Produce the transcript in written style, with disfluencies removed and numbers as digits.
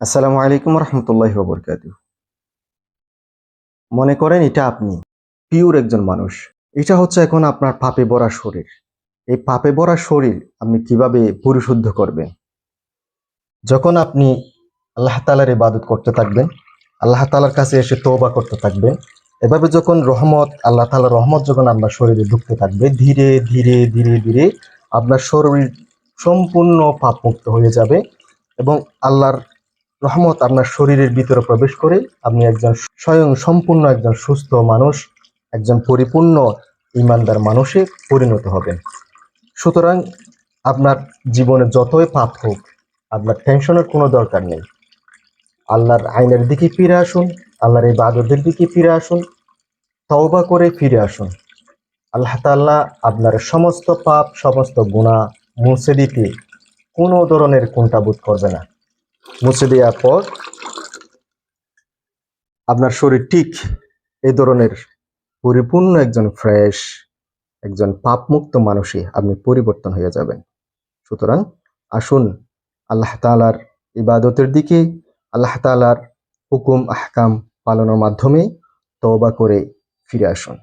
আসসালামু আলাইকুম রহমতুল্লাহি ওয়া বারাকাতুহু। মনে করেন এটা আপনি পিওর একজন মানুষ। এটা হচ্ছে এখন আপনার পাপে ভরা শরীর। এই পাপে ভরা শরীর আপনি কিভাবে পরিশুদ্ধ করবেন? যখন আপনি আল্লাহ তাআলার ইবাদত করতে থাকবেন, আল্লাহ তাআলার কাছে এসে তওবা করতে থাকবেন, এভাবে যখন আল্লাহ তাআলার রহমত যখন আপনার শরীরে ঢুকতে থাকবে, ধীরে ধীরে ধীরে ধীরে আপনার শরীর সম্পূর্ণ পাপমুক্ত হয়ে যাবে এবং আল্লাহর রহমত আপনার শরীরের ভিতরে প্রবেশ করে আপনি একজন স্বয়ং সম্পূর্ণ একজন সুস্থ মানুষ, একজন পরিপূর্ণ ঈমানদার মানুষে পরিণত হবেন। সুতরাং আপনার জীবনে যতই পাপ হোক, আপনার টেনশনের কোনো দরকার নেই। আল্লাহর আইনের দিকে ফিরে আসুন, আল্লাহর ইবাদতের দিকে ফিরে আসুন, তওবা করে ফিরে আসুন। আল্লাহ তাআলা আপনার সমস্ত পাপ, সমস্ত গুনাহ মুছে দিতে কোনো ধরনের কুণ্ঠাবোধ করবে না। মুছে দেওয়ার পর আপনার শরীর ঠিক এই ধরনের পরিপূর্ণ একজন ফ্রেশ, একজন পাপমুক্ত মানুষে আপনি পরিবর্তন হয়ে যাবেন। সুতরাং আসুন আল্লাহ তাআলার ইবাদতের দিকে, আল্লাহ তাআলার হুকুম আহকাম পালনের মাধ্যমে তওবা করে ফিরে আসুন।